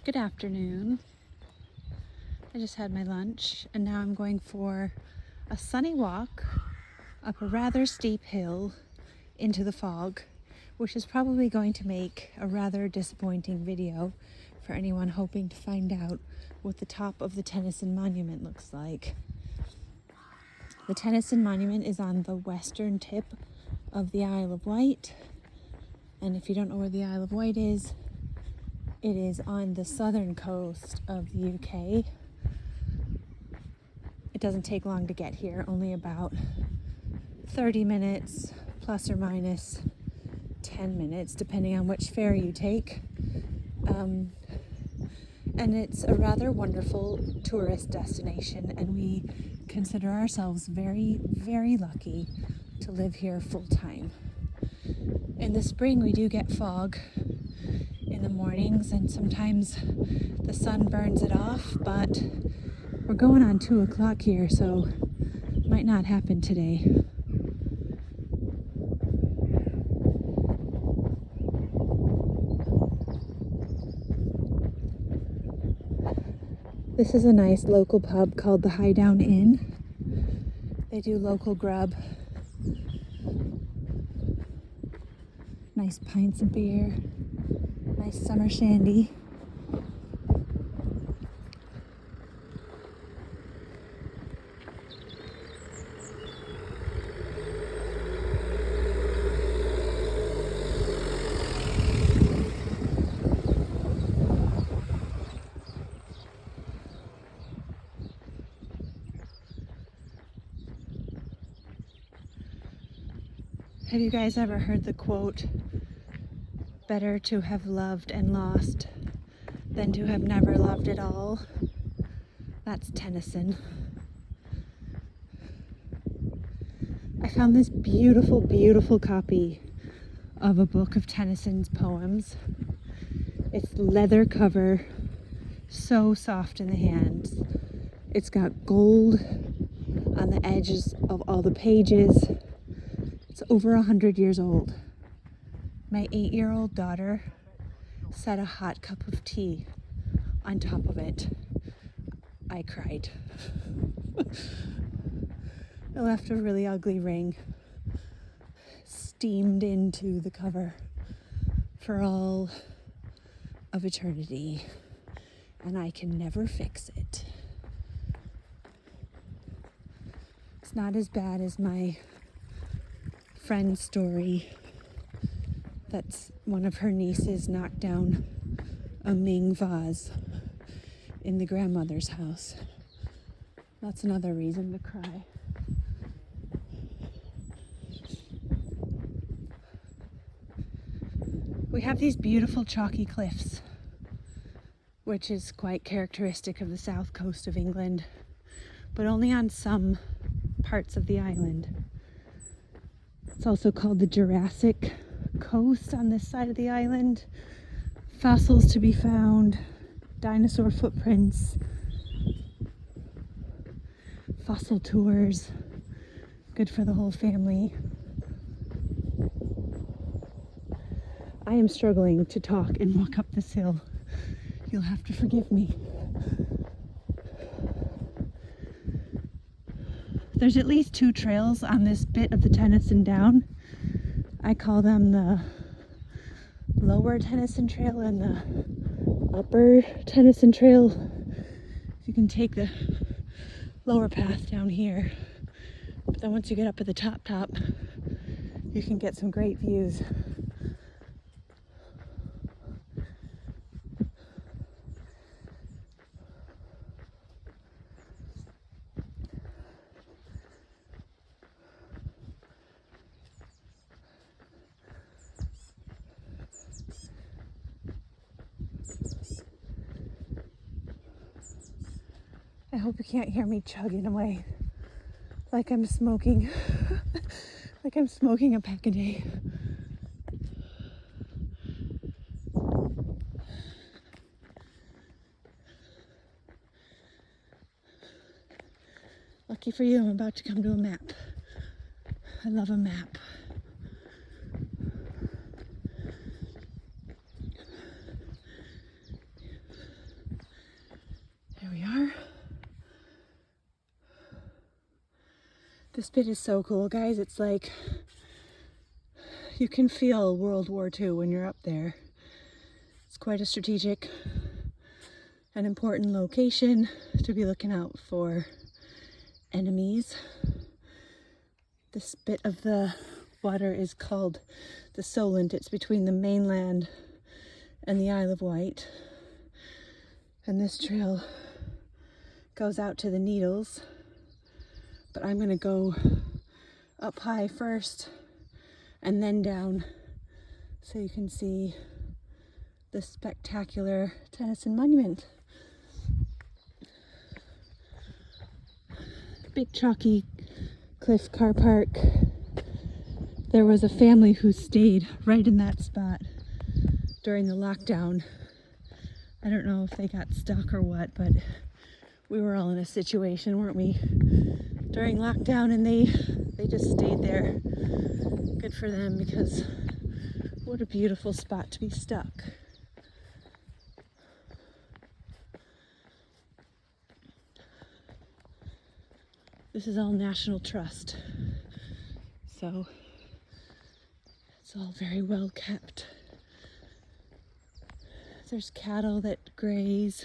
Good afternoon. I just had my lunch and now I'm going for a sunny walk up a rather steep hill into the fog, which is probably going to make a rather disappointing video for anyone hoping to find out what the top of the Tennyson Monument looks like. The Tennyson Monument is on the western tip of the Isle of Wight, and if you don't know where the Isle of Wight is, it is on the southern coast of the UK. It doesn't take long to get here, only about 30 minutes, plus or minus 10 minutes, depending on which ferry you take. And it's a rather wonderful tourist destination, and we consider ourselves very, very lucky to live here full time. In the spring, we do get fog in the mornings, and sometimes the sun burns it off, but we're going on 2 o'clock here, so it might not happen today. This is a nice local pub called the Highdown Inn. They do local grub, nice pints of beer, nice summer shandy. Have you guys ever heard the quote, "Better to have loved and lost than to have never loved at all"? That's Tennyson. I found this beautiful, beautiful copy of a book of Tennyson's poems. It's leather cover, so soft in the hands. It's got gold on the edges of all the pages. It's over 100 years old. My 8-year-old daughter set a hot cup of tea on top of it. I cried. It left a really ugly ring steamed into the cover for all of eternity, and I can never fix it. It's not as bad as my friend's story that's one of her nieces knocked down a Ming vase in the grandmother's house. That's another reason to cry. We have these beautiful chalky cliffs, which is quite characteristic of the south coast of England, but only on some parts of the island. It's also called the Jurassic Coast on this side of the island. Fossils to be found, dinosaur footprints, fossil tours, good for the whole family. I am struggling to talk and walk up this hill. You'll have to forgive me. There's at least 2 trails on this bit of the Tennyson Down. I call them the Lower Tennyson Trail and the Upper Tennyson Trail. You can take the lower path down here, but then once you get up at the top, you can get some great views. I hope you can't hear me chugging away like I'm smoking, like I'm smoking a pack a day. Lucky for you, I'm about to come to a map. I love a map. This bit is so cool, guys. It's like you can feel World War II when you're up there. It's quite a strategic and important location to be looking out for enemies. This bit of the water is called the Solent. It's between the mainland and the Isle of Wight. And this trail goes out to the Needles. But I'm gonna go up high first and then down so you can see the spectacular Tennyson Monument. Big chalky cliff car park. There was a family who stayed right in that spot during the lockdown. I don't know if they got stuck or what, but we were all in a situation, weren't we, during lockdown, and they just stayed there. Good for them, because what a beautiful spot to be stuck. This is all National Trust, so it's all very well kept. There's cattle that graze.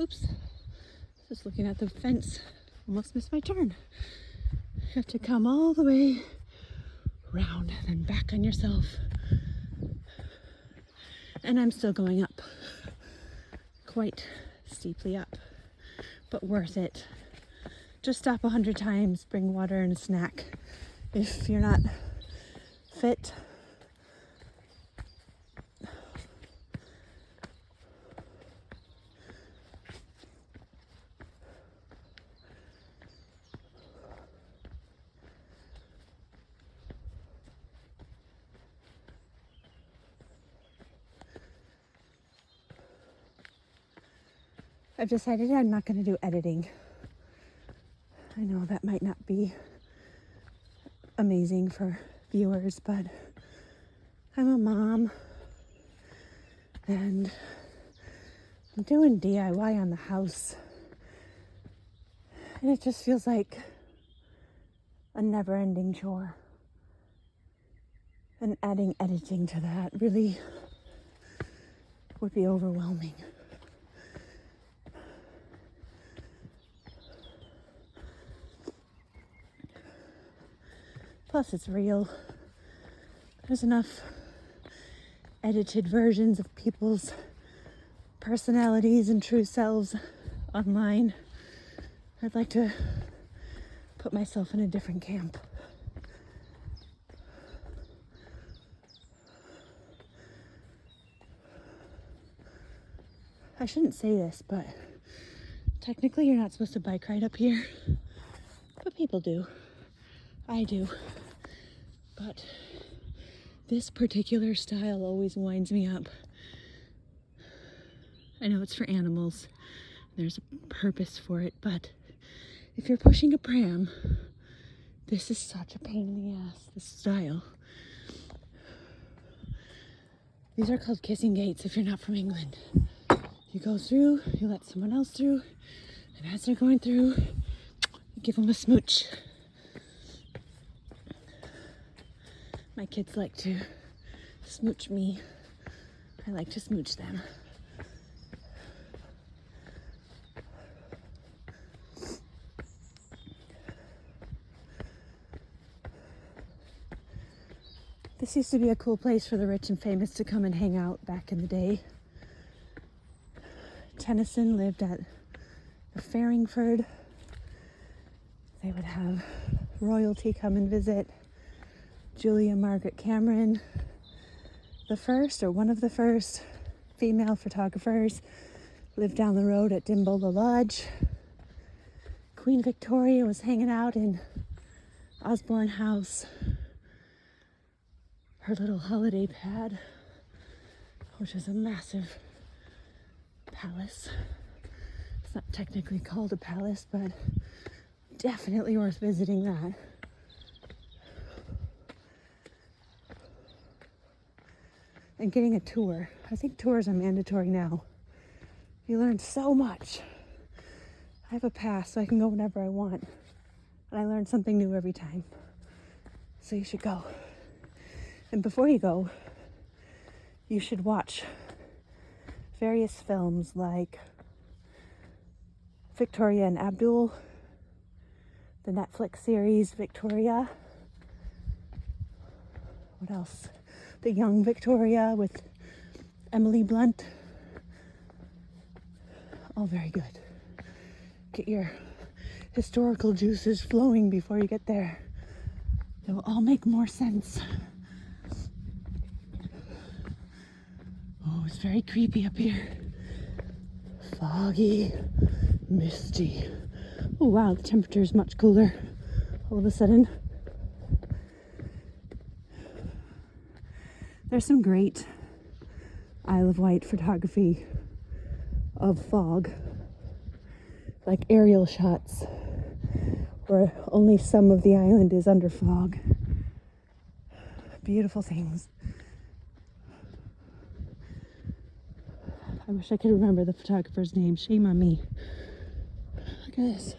Oops, just looking at the fence, almost missed my turn. You have to come all the way round and then back on yourself. And I'm still going up, quite steeply up, but worth it. Just stop 100 times, bring water and a snack. If you're not fit, I've decided I'm not going to do editing. I know that might not be amazing for viewers, but I'm a mom and I'm doing DIY on the house, and it just feels like a never-ending chore. And adding editing to that really would be overwhelming. Plus, it's real. There's enough edited versions of people's personalities and true selves online. I'd like to put myself in a different camp. I shouldn't say this, but technically you're not supposed to bike ride up here, but people do. I do. But this particular style always winds me up. I know it's for animals. There's a purpose for it, but if you're pushing a pram, this is such a pain in the ass, this style. These are called kissing gates if you're not from England. You go through, you let someone else through, and as they're going through, you give them a smooch. My kids like to smooch me. I like to smooch them. This used to be a cool place for the rich and famous to come and hang out back in the day. Tennyson lived at the Farringford. They would have royalty come and visit. Julia Margaret Cameron, the first, or one of the first female photographers, lived down the road at Dimbola Lodge. Queen Victoria was hanging out in Osborne House, her little holiday pad, which is a massive palace. It's not technically called a palace, but definitely worth visiting that. And getting a tour. I think tours are mandatory now. You learn so much. I have a pass, so I can go whenever I want. And I learn something new every time. So you should go. And before you go, you should watch various films like Victoria and Abdul, the Netflix series Victoria. What else? The Young Victoria with Emily Blunt. All very good. Get your historical juices flowing before you get there. It will all make more sense. Oh, it's very creepy up here. Foggy, misty. Oh wow, the temperature is much cooler all of a sudden. There's some great Isle of Wight photography of fog, like aerial shots where only some of the island is under fog. Beautiful things. I wish I could remember the photographer's name. Shame on me. Look at this.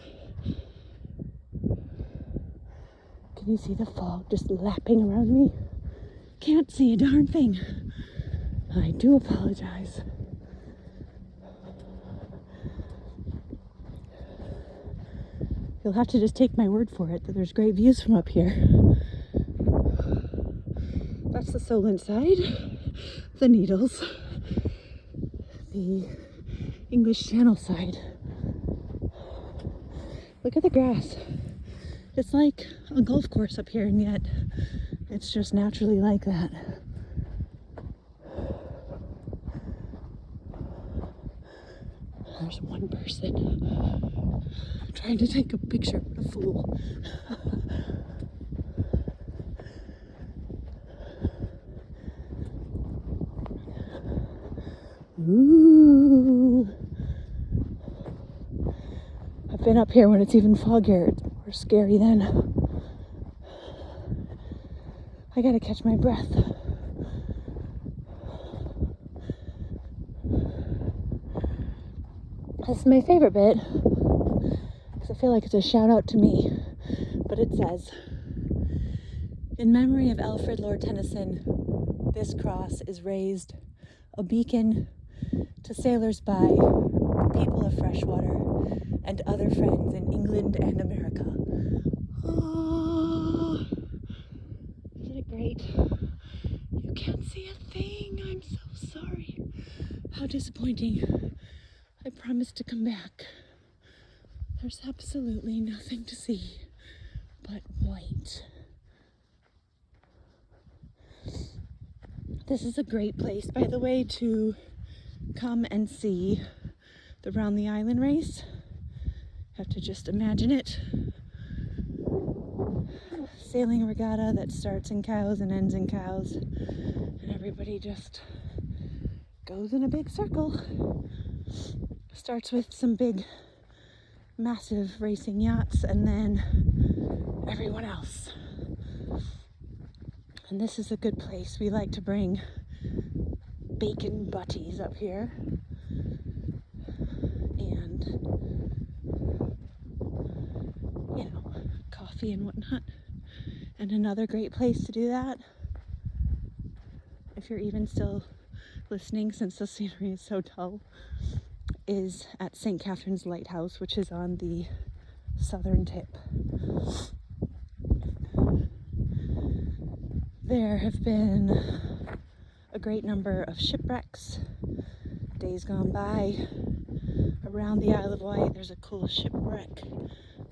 Can you see the fog just lapping around me? Can't see a darn thing. I do apologize. You'll have to just take my word for it that there's great views from up here. That's the Solent side, the Needles, the English Channel side. Look at the grass. It's like a golf course up here, and yet it's just naturally like that. There's one person trying to take a picture. What a fool. Ooh. I've been up here when it's even foggier. It's more scary then. I gotta catch my breath. This is my favorite bit because I feel like it's a shout out to me. But it says, in memory of Alfred Lord Tennyson, this cross is raised, a beacon to sailors by the people of Freshwater and other friends in England and America. Oh, isn't it great? You can't see a thing. I'm so sorry. How disappointing. I promised to come back. There's absolutely nothing to see but white. This is a great place, by the way, to come and see the Round the Island race. You have to just imagine it. Sailing regatta that starts in Cowes and ends in Cowes, and everybody just goes in a big circle. Starts with some big, massive racing yachts, and then everyone else. And this is a good place. We like to bring bacon butties up here. And, you know, coffee and whatnot. And another great place to do that, if you're even still listening since the scenery is so dull, is at St. Catherine's Lighthouse, which is on the southern tip. There have been a great number of shipwrecks, days gone by. Around the Isle of Wight, there's a cool shipwreck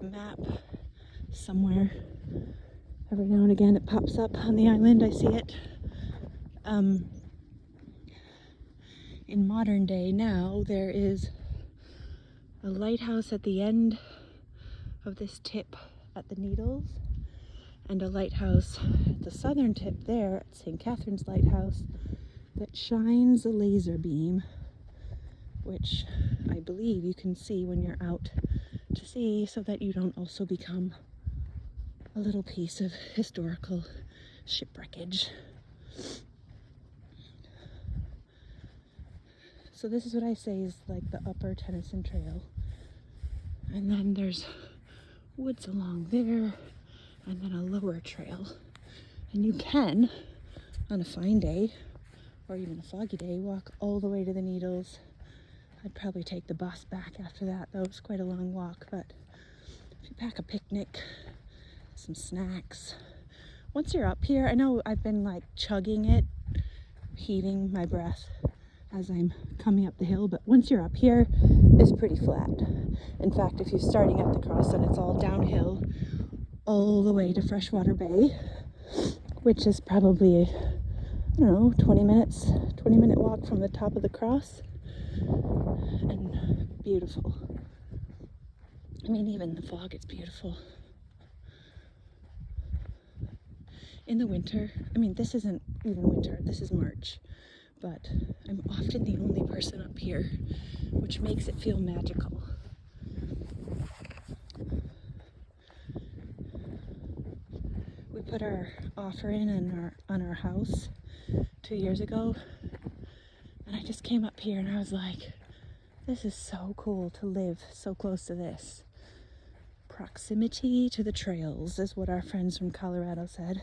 map somewhere. Every now and again it pops up on the island, I see it. In modern day now, there is a lighthouse at the end of this tip at the Needles, and a lighthouse at the southern tip there at St. Catherine's Lighthouse that shines a laser beam, which I believe you can see when you're out to sea, so that you don't also become a little piece of historical shipwreckage. So this is what I say is like the upper Tennyson Trail. And then there's woods along there, and then a lower trail. And you can, on a fine day, or even a foggy day, walk all the way to the Needles. I'd probably take the bus back after that, though it's quite a long walk. But if you pack a picnic, some snacks, once you're up here, I know I've been like chugging it, heaving my breath as I'm coming up the hill, but once you're up here, it's pretty flat. In fact, if you're starting at the cross, then it's all downhill all the way to Freshwater Bay, which is probably, I don't know, 20-minute walk from the top of the cross. And beautiful. I mean, even the fog, it's beautiful. In the winter, I mean, this isn't even winter, this is March, but I'm often the only person up here, which makes it feel magical. We put our offer in on our house 2 years ago, and I just came up here and I was like, this is so cool to live so close to this. Proximity to the trails is what our friends from Colorado said.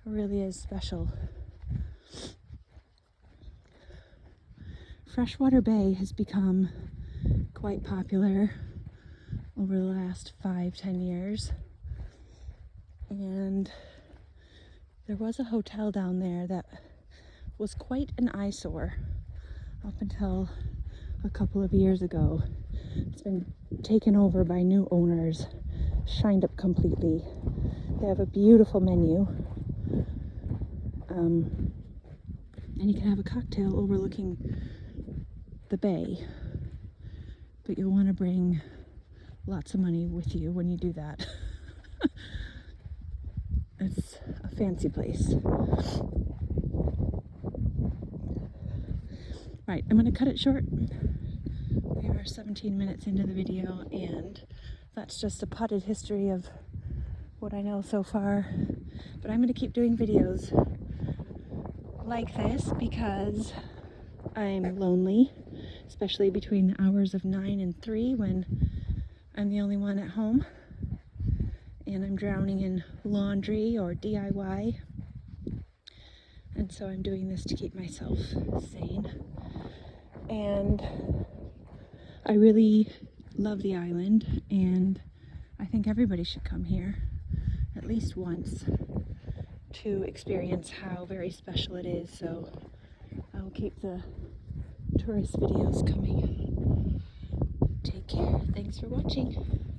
It really is special. Freshwater Bay has become quite popular over the last 5-10 years. And there was a hotel down there that was quite an eyesore up until a couple of years ago. It's been taken over by new owners, shined up completely. They have a beautiful menu. And you can have a cocktail overlooking the bay, but you'll want to bring lots of money with you when you do that. It's a fancy place. Right, I'm going to cut it short. We are 17 minutes into the video, and that's just a potted history of what I know so far. But I'm going to keep doing videos like this because I'm lonely, especially between the hours of 9 and 3 when I'm the only one at home and I'm drowning in laundry or DIY. And so I'm doing this to keep myself sane. And I really love the island, and I think everybody should come here at least once to experience how very special it is. So I will keep the tourist videos coming. Take care. Thanks for watching.